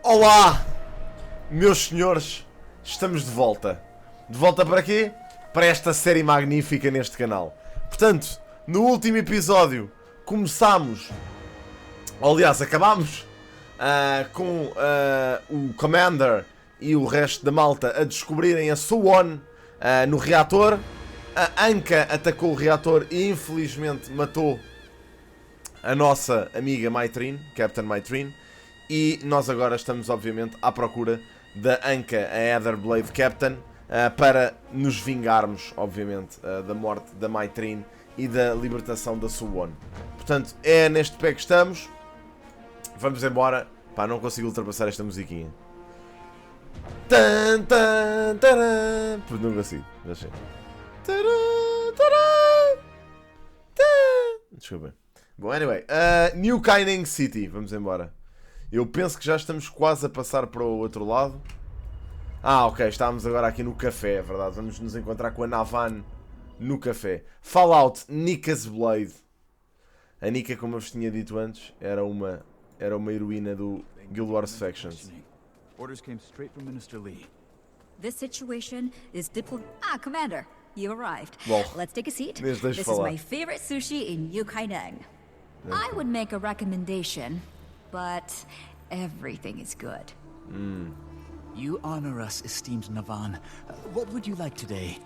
Olá, meus senhores, estamos de volta. De volta para quê? Para esta série magnífica neste canal. Portanto, no último episódio começámos, acabámos com o Commander e o resto da malta a descobrirem a Suwon no reator. A Anka atacou o reator e infelizmente matou a nossa amiga Mytrine, Captain Mytrine. E nós agora estamos, obviamente, à procura da Anka, a Etherblade Captain, para nos vingarmos, obviamente, da morte da Mytrine e da libertação da Suwon. Portanto, é neste pé que estamos. Vamos embora. Pá, não consigo ultrapassar esta musiquinha. Tan, tan, taran. Não consigo. Deixa. Desculpa. Bom, anyway. New Kaining City. Vamos embora. Eu penso que já estamos quase a passar para o outro lado. Ok, estamos agora aqui no café, é verdade. Vamos nos encontrar com a Navan no café. Fallout Nika's Blade. A Nika, como eu vos tinha dito antes, era uma heroína do Guild Wars Factions. Orders came straight from Minister Lee. This situation is Commander, you arrived. Well, let's take a seat. This is my favorite sushi in Yukaineng. I would make a recommendation, but everything is good. You honor us, esteemed Navan. What would you like today?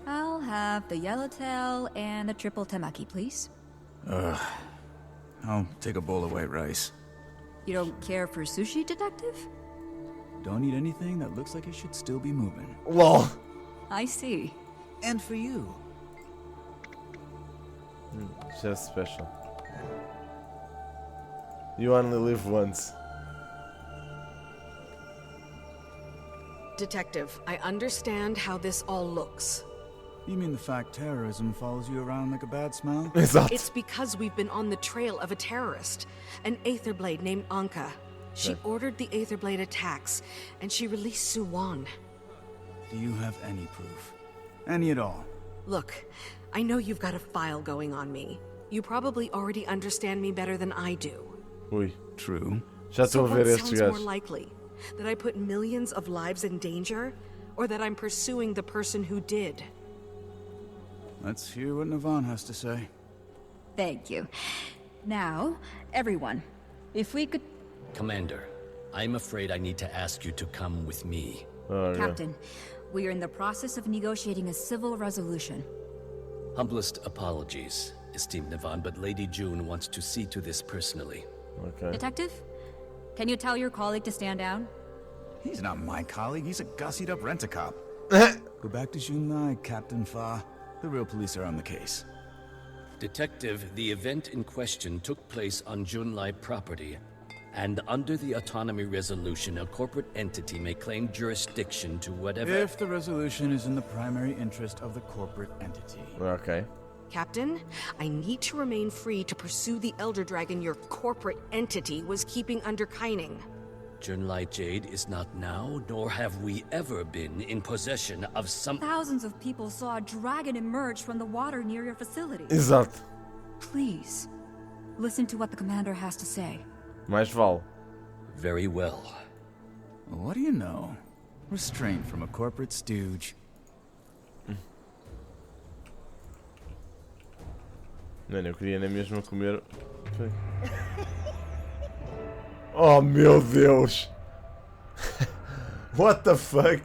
I'll have the yellowtail and the triple temaki, please. I'll take a bowl of white rice. You don't care for sushi, detective? Don't eat anything that looks like it should still be moving. LOL. I see. And for you. Just special. You only live once. Detective, I understand how this all looks. You mean the fact terrorism follows you around like a bad smell? It's because we've been on the trail of a terrorist, an Aetherblade named Anka. She ordered the Aetherblade attacks, and she released Suwon. Do you have any proof? Any at all? Look, I know you've got a file going on me. You probably already understand me better than I do. Ui, True. já estou a ver estes sounds more gajos. likely? That I put millions of lives in danger? Or that I'm pursuing the person who did? Let's hear what Navan has to say. Thank you. Now, everyone, if we could... Commander, I'm afraid I need to ask you to come with me. Captain, we are in the process of negotiating a civil resolution. Humblest apologies, esteemed Navan, but Lady June wants to see to this personally. Okay. Detective, can you tell your colleague to stand down? He's not my colleague, he's a gussied up rent-a-cop. Go back to Junlai, Captain Fa. The real police are on the case. Detective, the event in question took place on Junlai property, and under the autonomy resolution, a corporate entity may claim jurisdiction to whatever... If the resolution is in the primary interest of the corporate entity. Okay. Captain, I need to remain free to pursue the Elder Dragon your corporate entity was keeping under Kaining. Junlai Jade is not now, nor have we ever been, in possession of some... Thousands of people saw a dragon emerge from the water near your facility. Exato. Please, listen to what the commander has to say. Mais vale. Very well. What do you know? Restraint from a corporate stooge. Mano, eu queria nem mesmo comer. Oh meu Deus! What the fuck?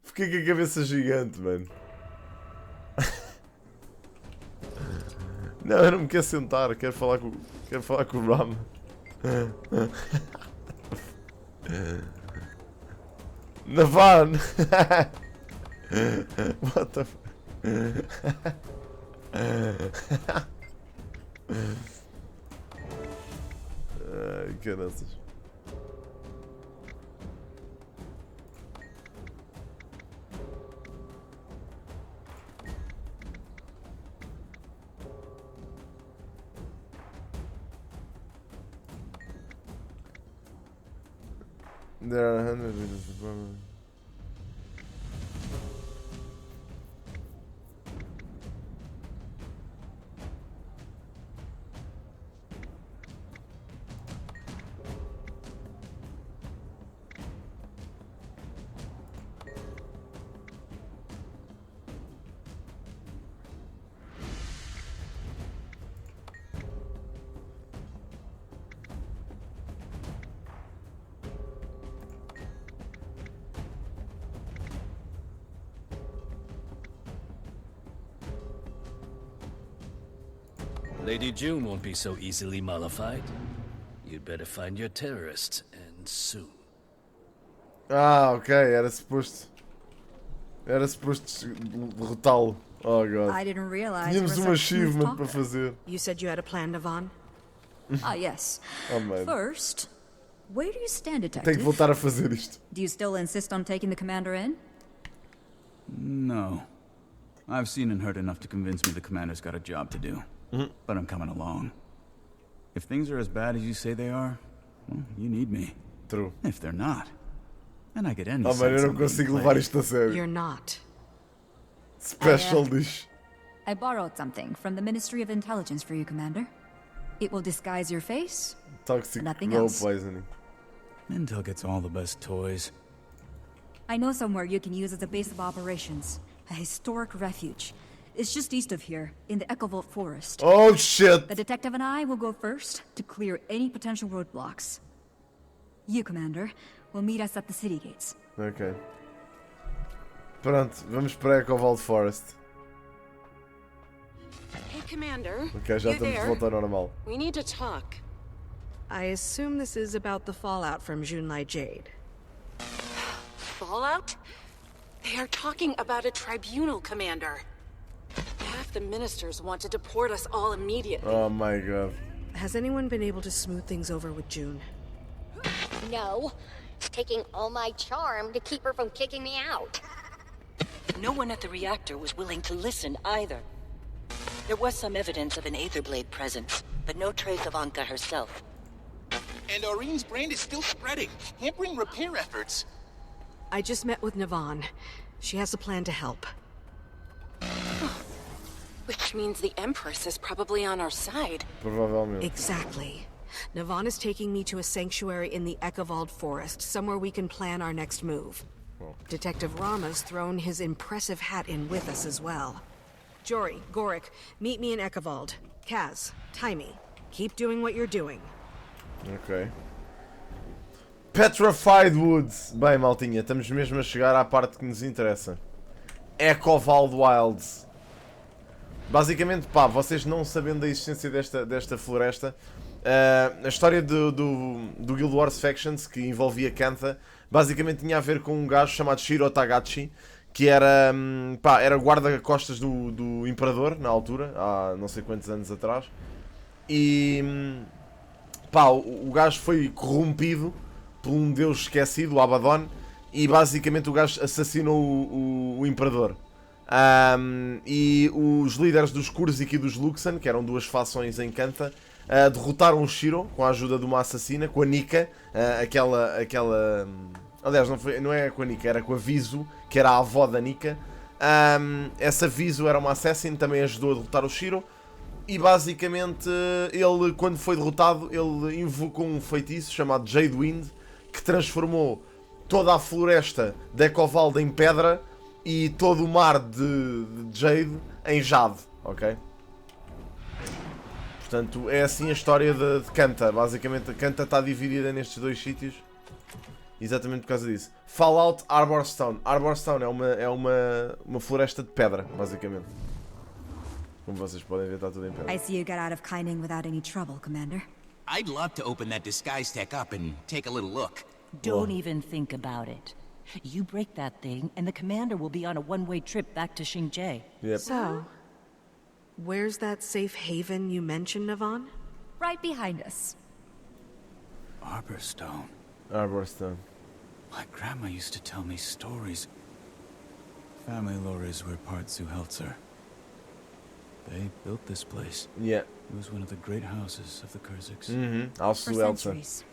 Fiquei com a cabeça gigante, mano. Não, eu não me quero sentar, quero falar com o Ram. Navan! What the fuck? Ai, caraças. There are hundreds of the Lady June won't be so easily mollified. You'd better find your terrorists, and soon. Ah, ok, era suposto. Era suposto derrotá-lo. Oh god. I didn't realize you were Tínhamos such a smooth achievement para talker. fazer. You said you had a plan, Navon? Ah, yes. Oh man. First, where do you stand, Tenho que detective? voltar a fazer isto. Do you still insist on taking the commander in? No. I've seen and heard enough to convince me the commander's got a job to do. But I'm coming along. If things are as bad as you say they are, well, you need me. True. If they're not, and I get any Oh man, eu sense não I'm being consigo played. levar isto a sério. You're not. Special dish. I borrowed something from the Ministry of Intelligence for you, Commander. It will disguise your face. Toxic Nothing role else. poisoning. Intel gets all the best toys. I know somewhere you can use as a base of operations. A historic refuge. It's just east of here, in the Echovolt Forest. Oh shit! The detective and I will go first to clear any potential roadblocks. You, Commander, will meet us at the city gates. Ok. Pronto, vamos para Echovolt Forest. Hey, Commander. Ok, já you estamos de there? volta ao normal. We need to talk. I assume this is about the fallout from Junlai Jade. Fallout? They are talking about a tribunal, Commander. Half the ministers want to deport us all immediately. Oh my god. Has anyone been able to smooth things over with June? No. It's taking all my charm to keep her from kicking me out. No one at the reactor was willing to listen either. There was some evidence of an Aetherblade presence, but no trace of Anka herself. And Aureen's brand is still spreading, hampering repair efforts. I just met with Navon. She has a plan to help. Which means the Empress is probably on our side. Provavelmente. Exactly. Navon is taking me to a sanctuary in the Echovolt Forest, somewhere we can plan our next move. Detective Rama's thrown his impressive hat in with us as well. Jory, Gorik, meet me in Echovolt. Kaz, Taimi, keep doing what you're doing. Ok. Petrified Woods. Bem, maltinha, estamos mesmo a chegar à parte que nos interessa. Echovolt Wilds. Basicamente, pá, vocês não sabendo da existência desta floresta, a história do Guild Wars Factions, que envolvia Kantha, basicamente tinha a ver com um gajo chamado Shiro Tagachi, que era, pá, era guarda-costas do Imperador, na altura, há não sei quantos anos atrás, e pá, o gajo foi corrompido por um deus esquecido, o Abaddon, e basicamente o gajo assassinou o Imperador. E os líderes dos Kurzik e dos Luxan, que eram duas fações em Kantha, derrotaram o Shiro com a ajuda de uma assassina, com a Nika, aliás, não é com a Nika, era com a Viso, que era a avó da Nika. Essa Viso era uma assassin, também ajudou a derrotar o Shiro. E basicamente, ele, quando foi derrotado, ele invocou um feitiço chamado Jade que transformou toda a floresta de Echovolt em pedra e todo o mar de Jade em jade, ok? Portanto, é assim a história de Kantha. Basicamente, a Kantha está dividida nestes dois sítios exatamente por causa disso. Fallout Arborstone. Arborstone é uma floresta de pedra, basicamente. Como vocês podem ver, está tudo em pedra. I see you got out of Kaining without any trouble, Commander. I'd love to open that disguise tech up and take a little look. Don't even think about it. You break that thing, and the commander will be on a one-way trip back to Xingjie. Yep. So, where's that safe haven you mentioned, Navon? Right behind us. Arborstone. Arborstone. My grandma used to tell me stories. Family lore is where part Zuhelzer. They built this place. Yeah. It was one of the great houses of the Kurziks. Also For Elsa. centuries.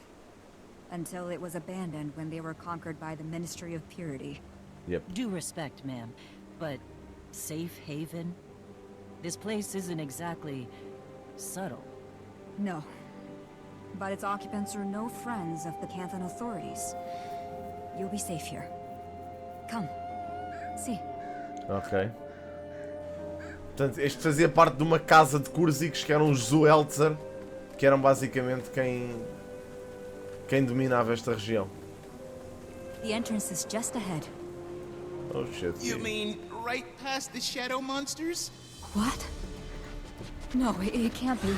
Until it was abandoned when they were conquered by the Ministry of Purity. Yep. Due respect, ma'am, but safe haven? This place isn't exactly subtle. No. But its occupants are no friends of the Canthan authorities. You'll be safe here. Come. See. Ok. Portanto, este fazia parte de uma casa de Kurziks que eram os Zuelzer, que eram basicamente quem dominava esta região. The entrance is just ahead. Oh shit. You mean right past the shadow monsters? What? No, it can't be.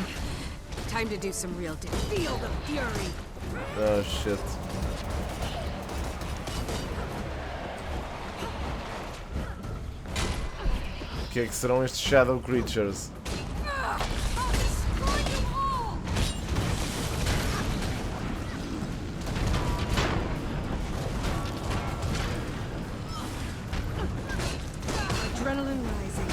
Time to do some real Feel the fury. Oh shit. O que é que serão estes Shadow Creatures? Adrenaline rising.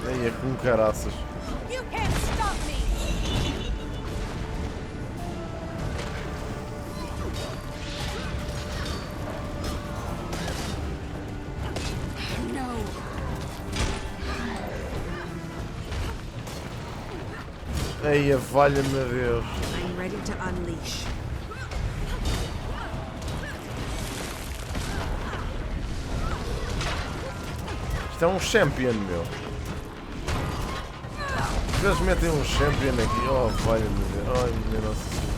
Ai, é com caraças. You can't stop me. No. Ai, valha-me Deus. I'm ready to unleash. Isto é um champion, meu. Eles metem um champion aqui. Oh, valha-me Deus. Ai, minha nossa senhora.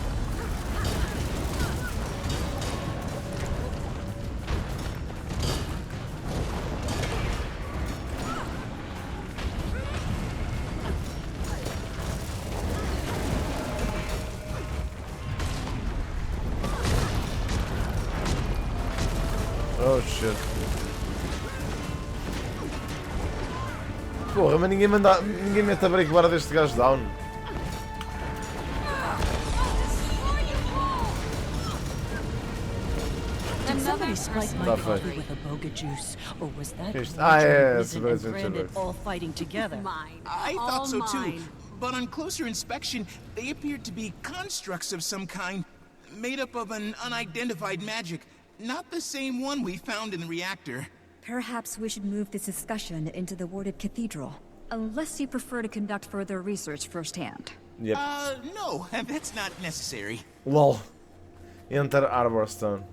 Oh shit. Porra, mas ninguém mete a break bar deste gajo down. Did somebody spike my Tá coffee feito. with a boga juice, or was that Isto- Roger é, Risen and segura, Brandon segura. all fighting together? Mine. I All thought so mine. too. But on closer inspection, they appeared to be constructs of some kind, made up of an unidentified magic. Not the same one we found in the reactor. Perhaps we should move this discussion into the warded cathedral. Unless you prefer to conduct further research firsthand. Yep. No, that's not necessary. LOL. Enter Arborstone.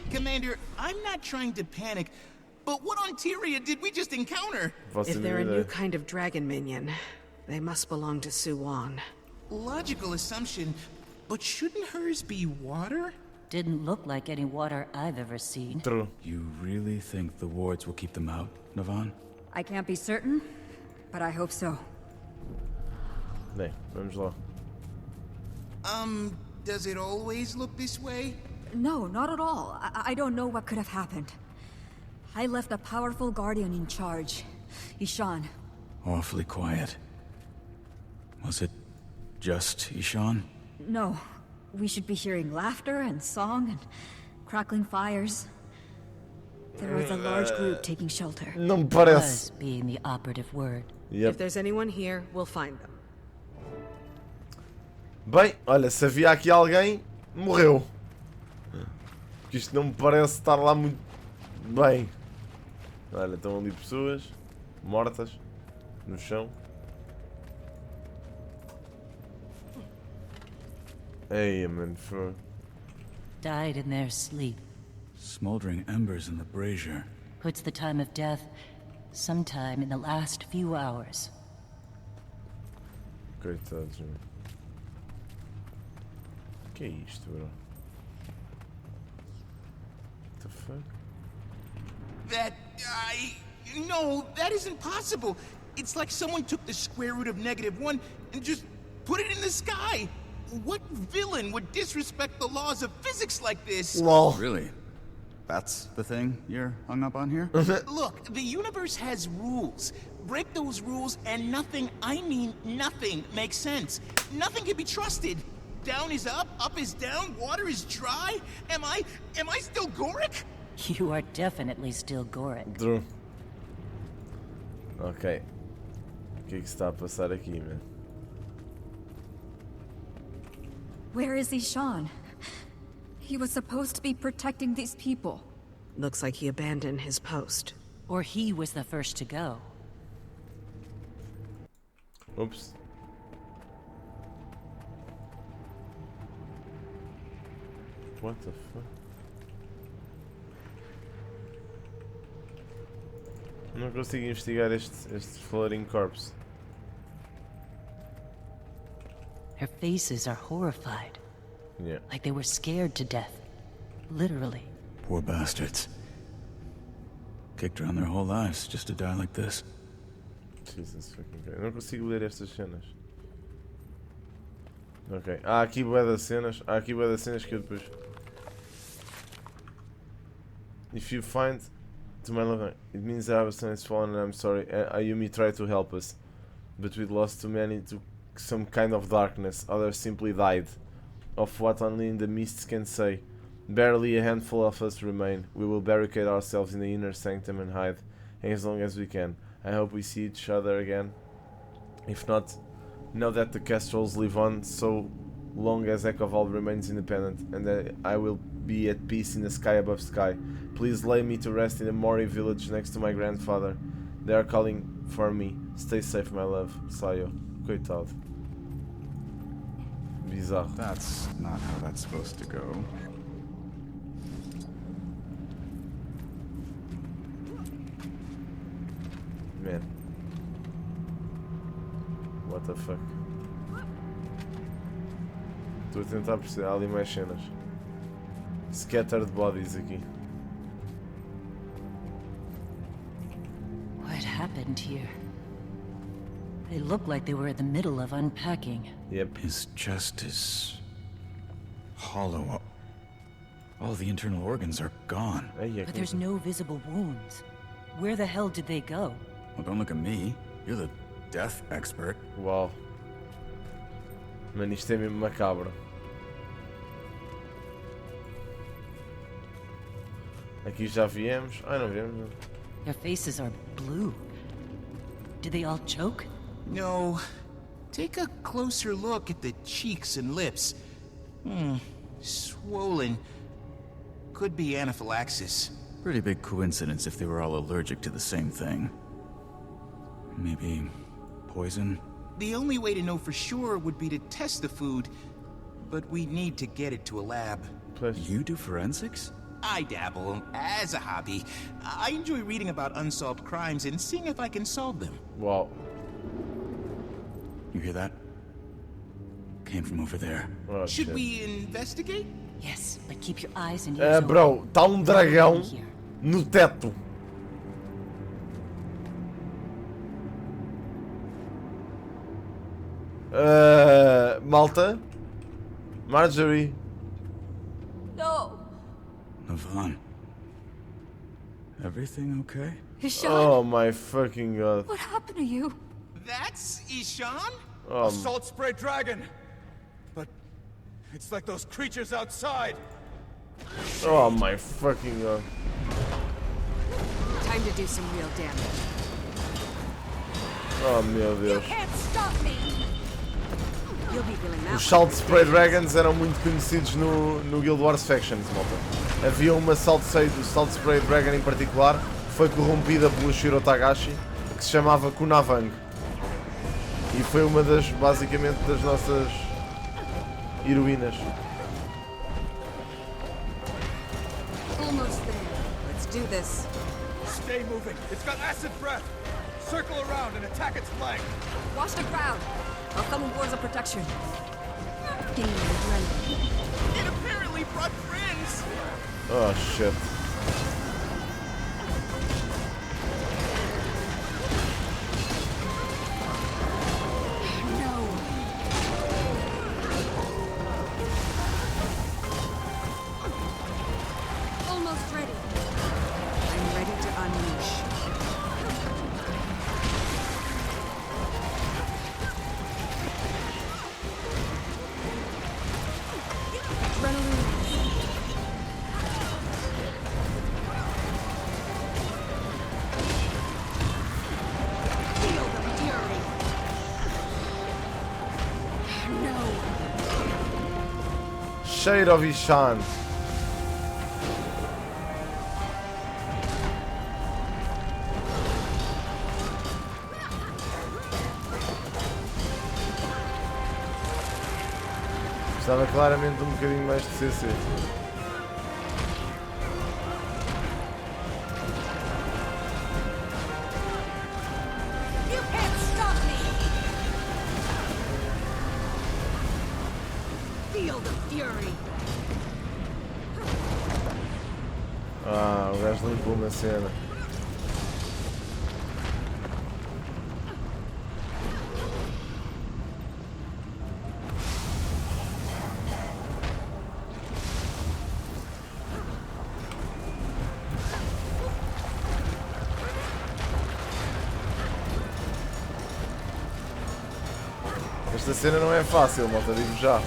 Commander, I'm not trying to panic, but what on Tyria did we just encounter? If they're a new kind of dragon minion, they must belong to Suwon. Logical assumption, but shouldn't hers be water? Didn't look like any water I've ever seen. True. You really think the wards will keep them out, Navan? I can't be certain, but I hope so. Bem, vamos lá. Does it always look this way? No, not at all. I don't know what could have happened. I left a powerful guardian in charge. Ishan. Awfully quiet. Was it just Ishan? No. We should be hearing laughter and song and crackling fires. There was a large group taking shelter. Não me parece. Was being the operative word. If Yep. there's anyone here, we'll find them. Bem, olha, se havia aqui alguém, morreu. Porque isto não me parece estar lá muito bem. Olha, estão ali pessoas mortas no chão. Ei, mano, foi. Died in their sleep. Smoldering embers in the brazier. Puts the time of death sometime in the last few hours. Coitados, mano. Que é isto, bro? What the fuck? No, that isn't possible. It's like someone took the square root of -1 and just put it in the sky. What villain would disrespect the laws of physics like this? LOL. Really? That's the thing you're hung up on here? Look, the universe has rules. Break those rules and nothing, I mean nothing, makes sense. Nothing can be trusted. Down is up is down, water is dry. Am I still Goric? You are definitely still Goric. True. Ok. O que é que se está a passar aqui, man? Where is Ishan? He was supposed to be protecting these people. Looks like he abandoned his post. Or he was the first to go. Oops. What the fuck? Não consigo investigar este Floating Corpse. Their faces are horrified. Yeah. Like they were scared to death. Literally. Poor bastards. Kicked around their whole lives just to die like this. Jesus fucking Christ. Não consigo ler estas cenas. Ok. Há aqui bué das cenas. Há aqui bué das cenas que eu depois... If you find... To my love, it means our son is fallen and I'm sorry. Ayumi tried to help us. But we lost too many to some kind of darkness. Others simply died. Of what only in the mists can say. Barely a handful of us remain. We will barricade ourselves in the inner sanctum and hide as long as we can. I hope we see each other again. If not, know that the Castrals live on so long as Echoval remains independent, and that I will be at peace in the sky above sky. Please lay me to rest in the Mori village next to my grandfather. They are calling for me. Stay safe, my love. Sayo. Coitado. Bizarro. That's not how that's supposed to go. Man. What the fuck? Estou a tentar perceber. Há ali mais cenas. Scattered bodies aqui. What happened here? They look like they were in the middle of unpacking. Yep. His chest is hollow. All the internal organs are gone. But there's no visible wounds. Where the hell did they go? Well, don't look at me. You're the death expert. Uau. Mano, isto é mesmo macabro. Aqui já viemos. Ai, não viemos. Their faces are blue. Did they all choke? No. Take a closer look at the cheeks and lips. Swollen. Could be anaphylaxis. Pretty big coincidence if they were all allergic to the same thing. Maybe poison? The only way to know for sure would be to test the food, but we need to get it to a lab. You do forensics? I dabble, as a hobby. I enjoy reading about unsolved crimes and seeing if I can solve them. Wow. You hear that? Came from over there. Oh, Should shit. we investigate? Yes, but keep your eyes and ears Bro, tá dragão here. no teto. Malta? Marjorie? No! Navan. Everything okay? Ishan, Oh my fucking god. what happened to you? That's Ishan? Salt spray dragon! But it's like those creatures outside! Oh my fucking god. Time to do some real damage. Oh meu Deus. Can't stop me! You'll be feeling that. Os Salt Spray Dragons eram muito conhecidos no Guild Wars Factions, malta. Havia uma Salt Spray Dragon em particular, que foi corrompida pelo Shiro Tagashi, que se chamava Kuunavang. E foi uma das, basicamente, das nossas heroínas. Almost there. Let's do this. Stay moving! It's got acid breath! Circle around and attack its flank! Watch the crowd! I'll come aboard as a protection. Gain adrenaline. It apparently brought friends! Oh shit. No. Almost ready. I'm ready to unleash. Feel the fury. No. Shade of Ishan. Estava claramente um bocadinho mais de CC. You can't stop me! Ah, o gajo limpou uma cena. Esta cena não é fácil, malta, digo já.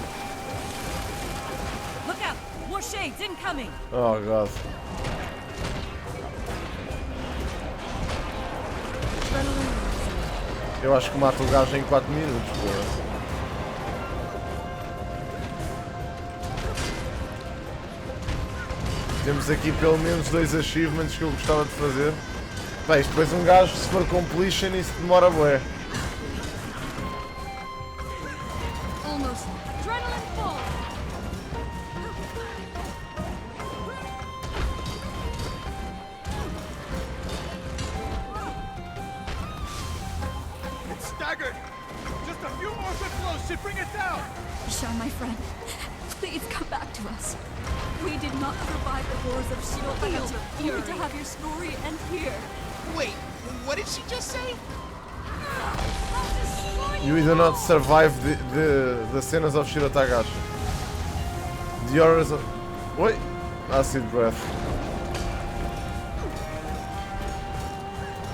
Look out! More shades incoming! Oh, God. Eu acho que mato o gajo em 4 minutos, pô. Temos aqui pelo menos 2 achievements que eu gostava de fazer. Bem, depois um gajo, se for completion, isso demora bué. Almost. Adrenaline full. It's staggered. Just a few more good blows should bring it down. Hishan, my friend, please come back to us. We did not survive the wars of Shirotagachi only to have your story end here. Wait, what did she just say? You do not survive the cenas of Shirotagashi. The horrors of... Oi! Acid breath.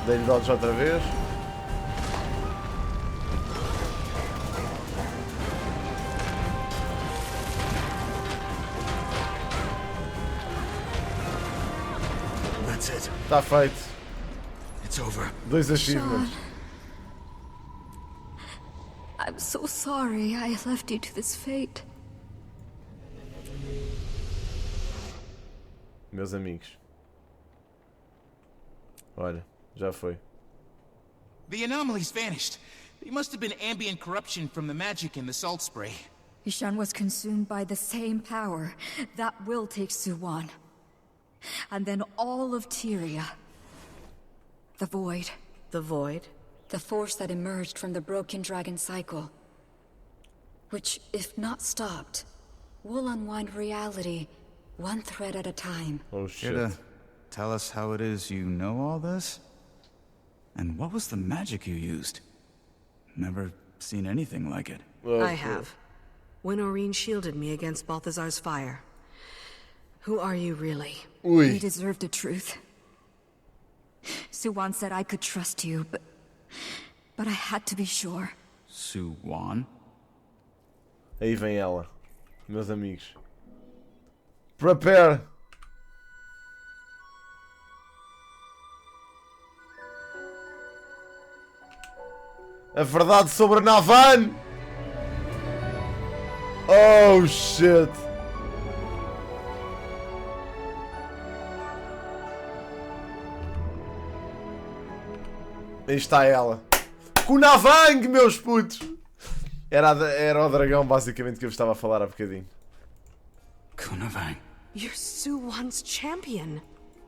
Dei-lhe dodge outra vez. That's it. Está feito. It's over. 2 achievements. I'm so sorry I left you to this fate. Meus amigos. Olha, já foi. The anomalies vanished. They must have been ambient corruption from the magic in the salt spray. Hishan was consumed by the same power that will take Suwon. And then all of Tyria. The Void. The Void? The force that emerged from the broken dragon cycle. Which, if not stopped, will unwind reality one thread at a time. Oh shit. Care to tell us how it is you know all this? And what was the magic you used? Never seen anything like it. I have. When Oreen shielded me against Balthazar's fire. Who are you really? You deserve the truth. Suwon said I could trust you, but I had to be sure. Suwon? Aí vem ela. Meus amigos. Prepare! A verdade sobre Navan! Oh shit! Aí está ela. Kuunavang, meus putos! Era o dragão basicamente que eu estava a falar há bocadinho. Kuunavang. You're Suwon's champion.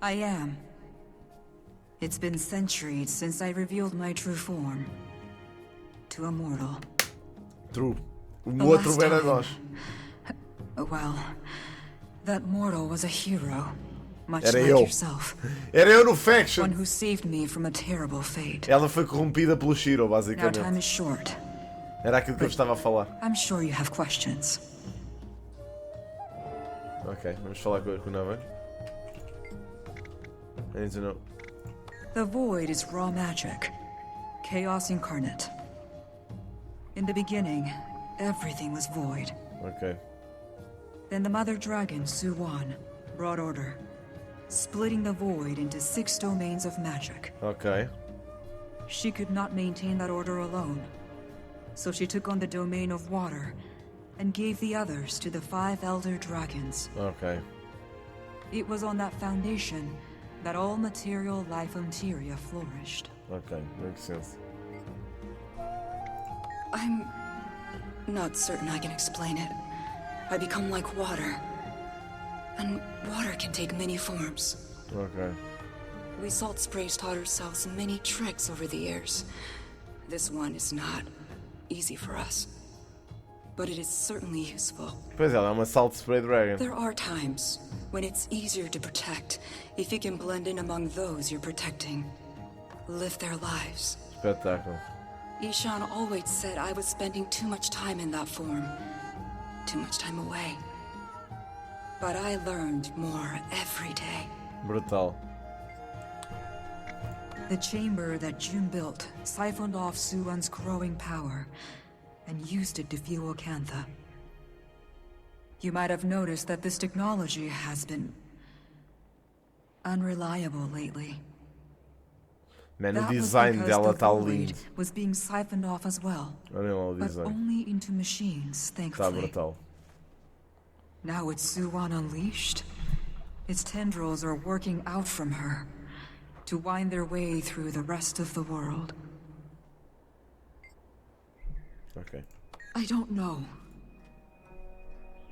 I am. It's been centuries since I revealed my true form. To a mortal. True. O The outro last era time. nós. Well, that mortal was a hero. Much Era like eu. yourself. Era eu no One faction. who saved me from a terrible fate. Ela foi corrompida pelo Shiro, Now time basicamente. is short. Era aquilo que eu estava a falar. I'm sure you have questions. Ok, vamos falar com a Kuunavang. I need to know. The Void is raw magic. Chaos incarnate. In the beginning, everything was void. Ok. Then the Mother Dragon, Suwon, brought order, splitting the Void into 6 domains of magic. Ok. She could not maintain that order alone, so she took on the domain of water and gave the others to the 5 Elder Dragons. Ok. It was on that foundation that all material life on Tyria flourished. Ok, makes sense. I'm not certain I can explain it. I become like water. And water can take many forms. Ok. We Salt Sprays taught ourselves many tricks over the years. This one is not easy for us. But it is certainly useful. Pois ela é uma Salt Spray Dragon. There are times when it's easier to protect if you can blend in among those you're protecting. Live their lives. Espetáculo. Ishan always said I was spending too much time in that form. Too much time away. But I learned more every day. Brutal. The chamber that June built siphoned off Suwon's growing power and used it to fuel Cantha. You might have noticed that this technology has been unreliable lately. Man, o That was design because dela the tá void lindo. was being siphoned off as well, Olhem lá o but design. only into machines, Tá thankfully. brutal. Now it's Suwon unleashed. Its tendrils are working out from her to wind their way through the rest of the world. Ok. I don't know.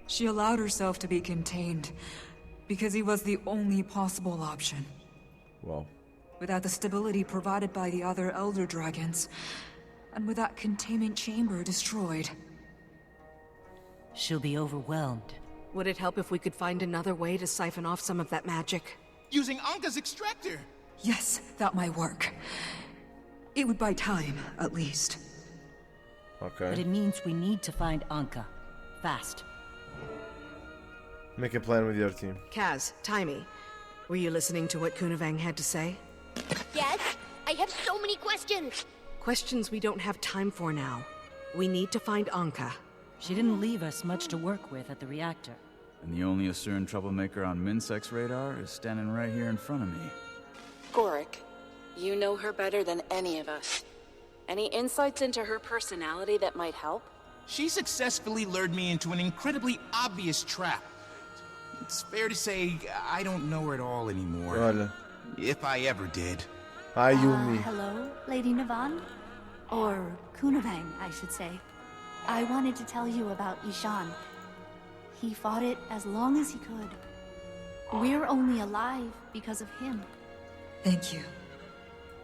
She allowed herself to be contained because he was the only possible option. Uau. Without the stability provided by the other Elder Dragons, and with that containment chamber destroyed. She'll be overwhelmed. Would it help if we could find another way to siphon off some of that magic? Using Anka's extractor. Yes, that might work. It would buy time, at least. Ok. But it means we need to find Anka. Fast. Make a plan with your team. Kaz, Taimi, were you listening to what Kuunavang had to say? Yes? I have so many questions! Questions we don't have time for now. We need to find Anka. She didn't leave us much to work with at the reactor. And the only Asuran troublemaker on Minsec's radar is standing right here in front of me. Gorik, you know her better than any of us. Any insights into her personality that might help? She successfully lured me into an incredibly obvious trap. It's fair to say I don't know her at all anymore. Olha. If I ever did. Hi, Yumi. Hello, Lady Navan? Or Kuunavang, I should say. I wanted to tell you about Ishan. He fought it as long as he could. We're only alive because of him. Thank you.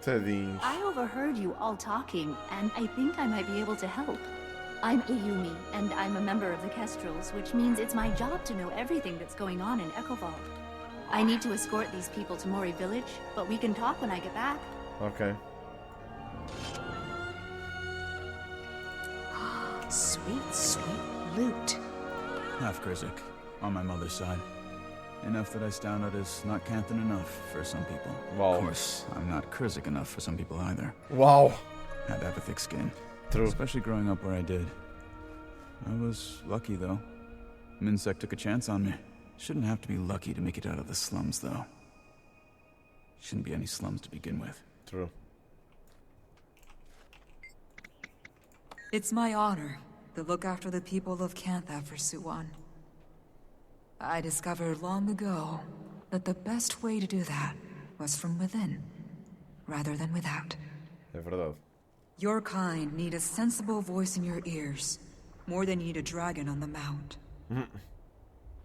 Tadinhos. I overheard you all talking, and I think I might be able to help. I'm Ayumi, and I'm a member of the Kestrels, which means it's my job to know everything that's going on in Echovald. I need to escort these people to Mori Village, but we can talk when I get back. Ok. Sweet, sweet loot. Half Krizik, on my mother's side. Enough that I stand out as not Canthan enough for some people. Wow. Of course, I'm not Krizik enough for some people either. Wow. Had to have a thick skin. True. Especially growing up where I did. I was lucky, though. Minsec took a chance on me. Shouldn't have to be lucky to make it out of the slums, though. Shouldn't be any slums to begin with. True. It's my honor to look after the people of Cantha for Suwon. I discovered long ago that the best way to do that was from within, rather than without. É verdade. Your kind need a sensible voice in your ears, more than you need a dragon on the mount.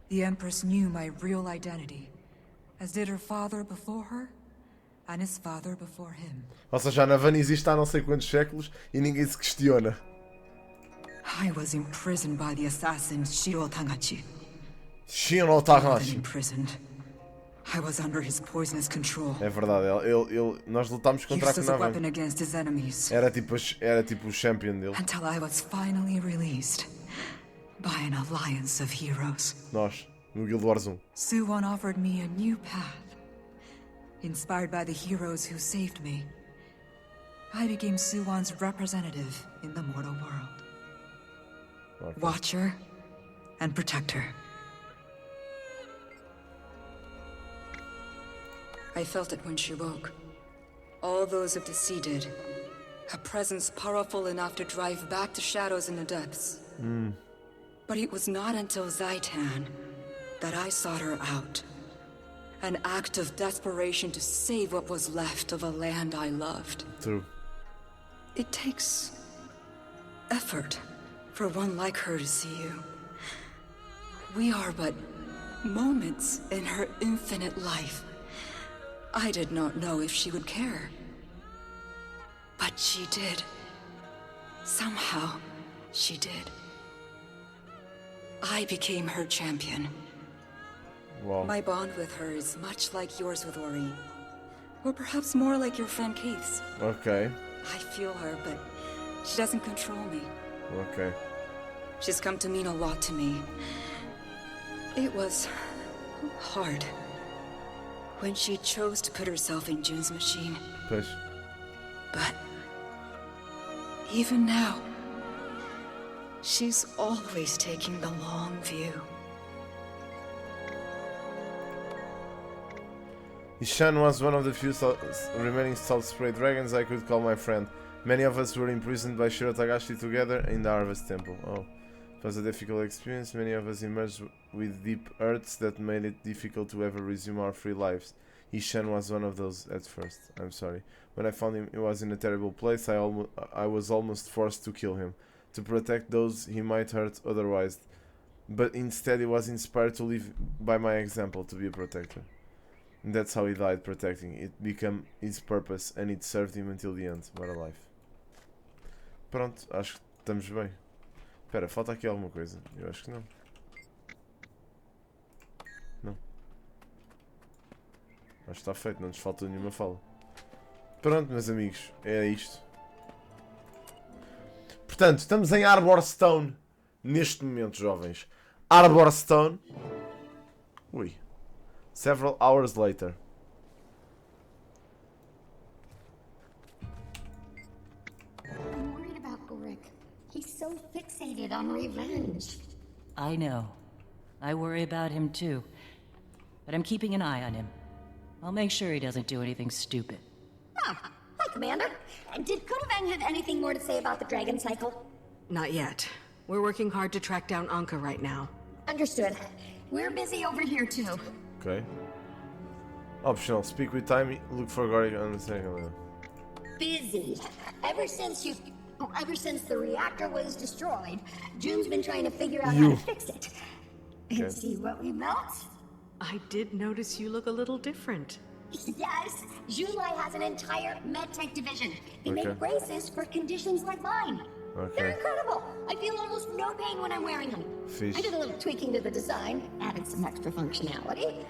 The Empress knew my real identity, as did her father before her, and his father before him. Ou seja, a Navan existe há não sei quantos séculos e ninguém se questiona. I was imprisoned by the assassin Shiro Tangachi. Shiro More than Takahashi. imprisoned. I was under his poisonous control. É verdade, nós lutámos contra a Used as a Kuunavang. weapon against his enemies. Era tipo o champion dele. Until I was finally released by an alliance of heroes. Nós, no Guild Wars 1. Suwon offered me a new path. Inspired by the heroes who saved me, I became Suwon's representative in the mortal world. Okay. Watcher and protector. I felt it when she woke. All those of the sea did. A presence powerful enough to drive back the shadows in the depths. But it was not until Zaitan that I sought her out. An act of desperation to save what was left of a land I loved. True. It takes effort for one like her to see you. We are but moments in her infinite life. I did not know if she would care. But she did. Somehow, she did. I became her champion. Wow. My bond with her is much like yours with Ori. Or perhaps more like your friend Keith's. Okay. I feel her, but she doesn't control me. Okay. She's come to mean a lot to me. It was hard when she chose to put herself in June's machine. Pois. But even now, she's always taking the long view. Ishan was one of the few remaining salt spray dragons I could call my friend. Many of us were imprisoned by Shiro Tagashi together in the Harvest Temple. Oh, it was a difficult experience. Many of us emerged with deep hurts that made it difficult to ever resume our free lives. Ishan was one of those at first. I'm sorry. When I found him, he was in a terrible place. I was almost forced to kill him, to protect those he might hurt otherwise. But instead he was inspired to live by my example, to be a protector. And that's how he died, protecting. It became his purpose and it served him until the end. What a life. Pronto, acho que estamos bem. Espera, falta aqui alguma coisa. Eu acho que não. Não. Acho que está feito, não nos falta nenhuma fala. Pronto, meus amigos, é isto. Portanto, estamos em Arborstone neste momento, jovens. Arborstone. Ui. Several hours later. I'm worried about Ulrich. He's so fixated on revenge. I know. I worry about him too. But I'm keeping an eye on him. I'll make sure he doesn't do anything stupid. Ah, hi, Commander. Did Kuunavang have anything more to say about the Dragon Cycle? Not yet. We're working hard to track down Anka right now. Understood. We're busy over here too. Okay. Optional. Speak with Timmy. Look for Gorik on the second level. Busy. Ever since the reactor was destroyed, June's been trying to figure out how to fix it. And see what we built? I did notice you look a little different. Yes, Junlai has an entire medtech division. They make braces for conditions like mine. They're incredible. I feel almost no pain when I'm wearing them. I did a little tweaking to the design, added some extra functionality.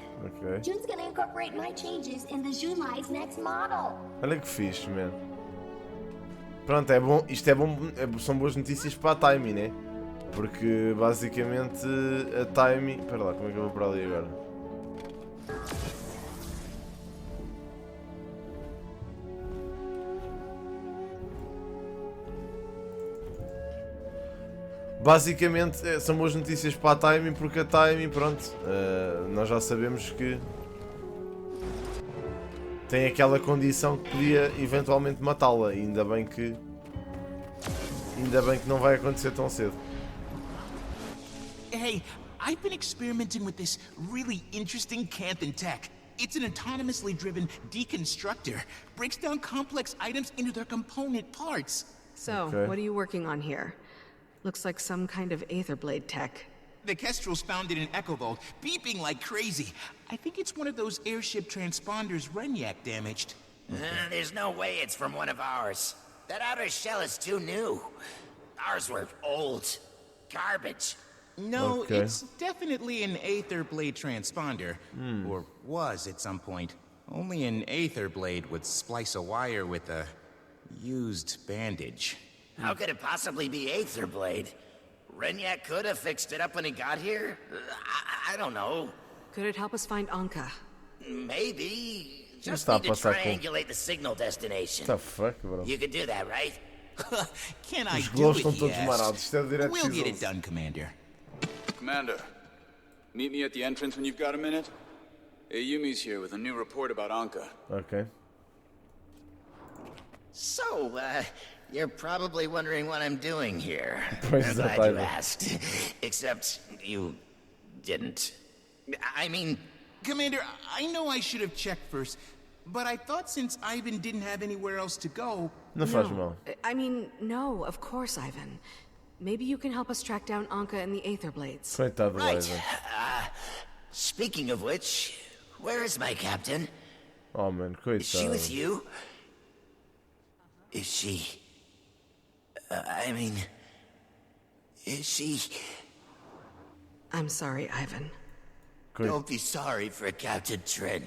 June's gonna incorporate my changes in the Junlai's next model. Olha que fixe, man. Pronto, é bom. Isto é bom. São boas notícias para a Timmy, né? Porque basicamente a Timmy. Espera lá, como é que eu vou para ali agora? Basicamente são boas notícias para a Timing, porque a Timing, pronto, nós já sabemos que tem aquela condição que podia eventualmente matá-la, e ainda bem que não vai acontecer tão cedo. Hey, I've been experimenting with this really interesting Canthan tech. It's an autonomously driven deconstructor. Breaks down complex items into their component parts. So, what are you working on here? Looks like some kind of Aetherblade tech. The Kestrels found it in Echovolt, beeping like crazy. I think it's one of those airship transponders Renyak damaged. There's no way it's from one of ours. That outer shell is too new. Ours were old. Garbage. No, it's definitely an Aetherblade transponder. Or was at some point. Only an Aetherblade would splice a wire with a used bandage. How could it possibly be Aetherblade? Renyak could have fixed it up when he got here? I don't know. Could it help us find Anka? Maybe. Just need to triangulate the signal destination. What the fuck, bro? You could do that, right? Can I do it, yes. We'll get it done, Commander. Commander, meet me at the entrance when you've got a minute. Ayumi's here with a new report about Anka. Okay. So, you're probably wondering what I'm doing here. I'm glad you asked. Except you didn't. I mean... Commander, I know I should have checked first, but I thought since Ivan didn't have anywhere else to go... No. I mean, no, of course, Ivan. Maybe you can help us track down Anka and the Aetherblades. Right. Speaking of which, where is my captain? Oh man, coitado. Is she with you? Is she... is she... I'm sorry, Ivan. Don't be sorry for Captain Trin.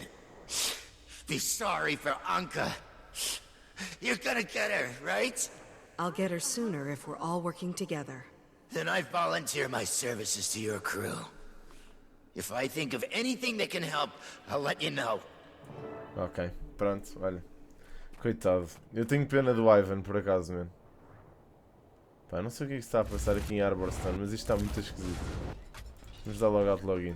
Be sorry for Anka. You're gonna get her, right? I'll get her sooner if we're all working together. Then I volunteer my services to your crew. If I think of anything that can help, I'll let you know. Ok, pronto, olha. Coitado. Eu tenho pena do Ivan, por acaso, mano. Pá, não sei o que é que se está a passar aqui em Arborstone, mas isto está muito esquisito. Vamos dar logo out login.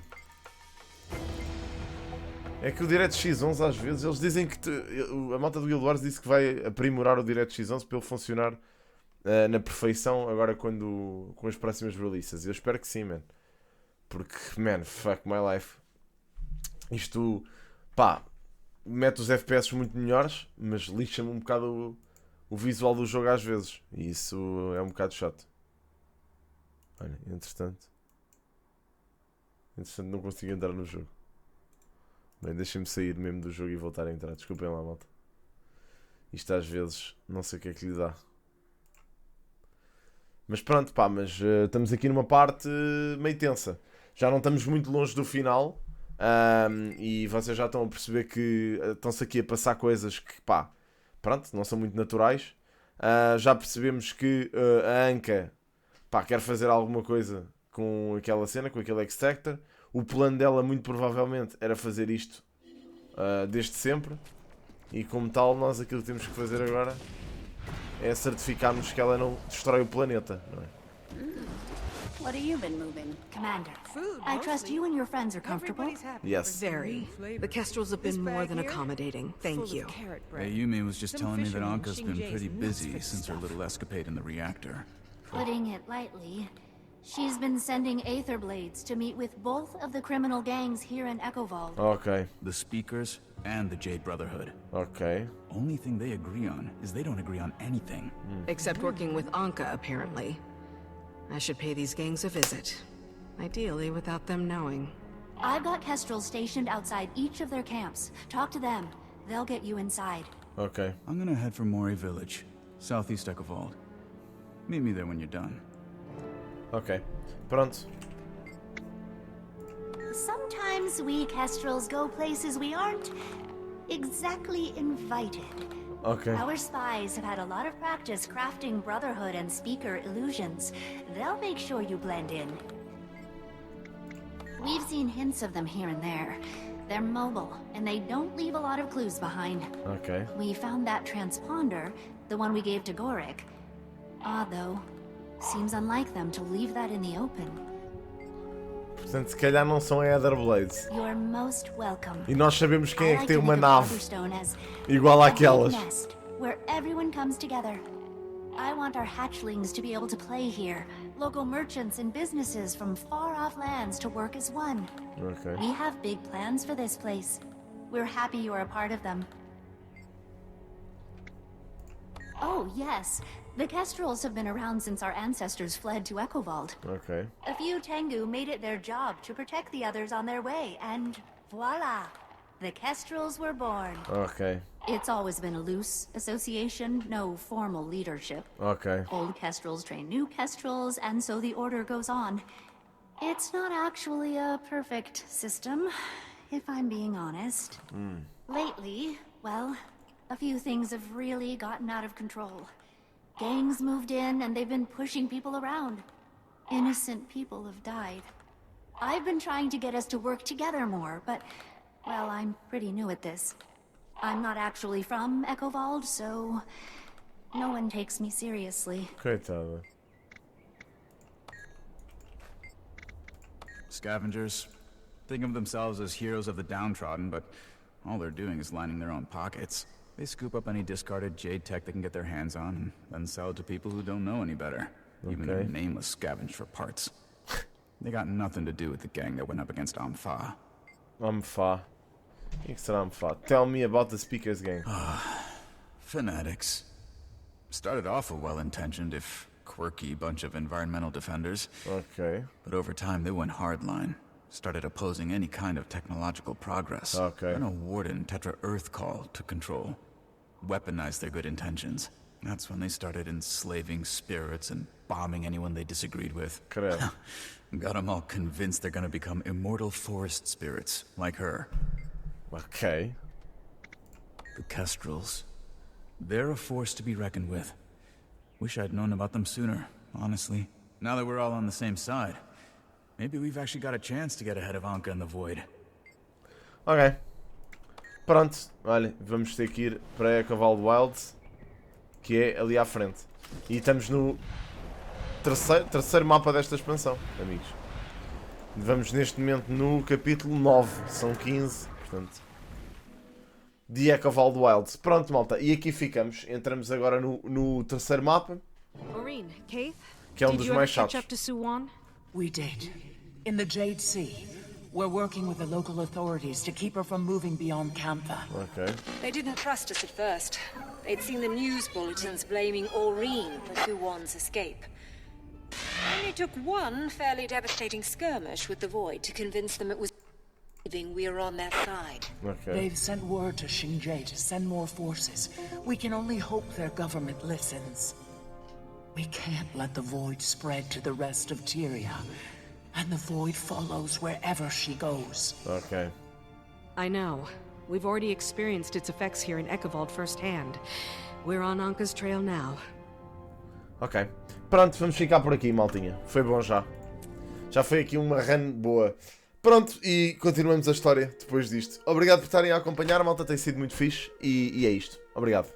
É que o DirectX 11 às vezes, eles dizem que... a malta do Guild Wars disse que vai aprimorar o DirectX 11 para ele funcionar na perfeição agora com as próximas releases. Eu espero que sim, man. Porque, man, fuck my life. Isto, pá, mete os FPS muito melhores, mas lixa-me um bocado o visual do jogo às vezes. E isso é um bocado chato. Olha, entretanto não consigo entrar no jogo. Bem, deixem-me sair mesmo do jogo e voltar a entrar. Desculpem lá, malta. Isto às vezes, não sei o que é que lhe dá. Mas pronto, pá, mas estamos aqui numa parte meio tensa. Já não estamos muito longe do final. E vocês já estão a perceber que estão-se aqui a passar coisas que, pá, pronto, não são muito naturais. Já percebemos que a Anka, pá, quer fazer alguma coisa com aquela cena, com aquele extractor. O plano dela, muito provavelmente, era fazer isto desde sempre. E como tal, nós aquilo que temos que fazer agora é certificarmos que ela não destrói o planeta, não é? What have you been moving? Commander, I trust you and your friends are comfortable? Yes. Very. The Kestrels have been more than accommodating. Thank you. Hey, Yumi was just telling me that Anka's been pretty busy since her little escapade in the reactor. Putting it lightly, she's been sending Aether Blades to meet with both of the criminal gangs here in Echovald. Okay. The Speakers and the Jade Brotherhood. Okay. Only thing they agree on is they don't agree on anything. Except working with Anka, apparently. I should pay these gangs a visit. Ideally, without them knowing. I've got Kestrels stationed outside each of their camps. Talk to them. They'll get you inside. Okay. I'm gonna head for Mori Village, southeast Echovald. Meet me there when you're done. Ok. Pronto. Sometimes we Kestrels go places we aren't exactly invited. Okay. Our spies have had a lot of practice crafting Brotherhood and Speaker illusions. They'll make sure you blend in. We've seen hints of them here and there. They're mobile, and they don't leave a lot of clues behind. Okay. We found that transponder, the one we gave to Gorik. Odd, though. Seems unlike them to leave that in the open. Portanto, se calhar não são Aether Blades. You're most welcome. E nós sabemos quem é que tem uma nave igual àquelas. Where everyone comes together. I want our hatchlings to be able to play here. Local merchants and businesses from far-off lands to work as one. Okay. We have big plans for this place. We're happy you're a part of them. Oh, yes. The Kestrels have been around since our ancestors fled to Echovald. Okay. A few Tengu made it their job to protect the others on their way, and voila! The Kestrels were born. Okay. It's always been a loose association, no formal leadership. Okay. Old Kestrels train new Kestrels, and so the order goes on. It's not actually a perfect system, if I'm being honest. Lately, well, a few things have really gotten out of control. Gangs moved in, and they've been pushing people around. Innocent people have died. I've been trying to get us to work together more, but, well, I'm pretty new at this. I'm not actually from Echovald, so no one takes me seriously. Coitada. Scavengers think of themselves as heroes of the downtrodden, but all they're doing is lining their own pockets. They scoop up any discarded Jade tech they can get their hands on, and then sell it to people who don't know any better. Even their nameless scavenge for parts. They got nothing to do with the gang that went up against Ampha. Ampha. Ampha. Tell me about the Speakers gang. Fanatics. Started off a well-intentioned, if quirky, bunch of environmental defenders. Okay. But over time, they went hardline. Started opposing any kind of technological progress. Okay. Then a Warden Tetra Earth call took control. Weaponized their good intentions. That's when they started enslaving spirits and bombing anyone they disagreed with. Credo. Got them all convinced they're gonna become immortal forest spirits, like her. Okay. The Kestrels. They're a force to be reckoned with. Wish I'd known about them sooner, honestly. Now that we're all on the same side, maybe we've actually got a chance to get ahead of Anka in the Void. Ok. Pronto. Olha, vamos ter que ir para a Cavalo Wild, que é ali à frente. E estamos no terceiro mapa desta expansão, amigos. Vamos neste momento no capítulo 9. São 15, portanto. The Cavalo Wild. Pronto, malta. E aqui ficamos. Entramos agora no terceiro mapa. Maureen, Keith, que é dos mais chatos. We did. In the Jade Sea. We're working with the local authorities to keep her from moving beyond Kantha. Okay. They didn't trust us at first. They'd seen the news bulletins blaming Aureen for Kuwan's escape. Only took one fairly devastating skirmish with the Void to convince them it was leaving we were on their side. Okay. They've sent word to Xingje to send more forces. We can only hope their government listens. We can't let the Void spread to the rest of Tyria. And the Void follows wherever she goes. Okay. I know. We've already experienced its effects here in Ekavald firsthand. We're on Anka's trail now. Ok. Pronto, vamos ficar por aqui, maltinha. Foi bom já. Já foi aqui uma run boa. Pronto, e continuamos a história depois disto. Obrigado por estarem a acompanhar, malta. Tem sido muito fixe. E é isto. Obrigado.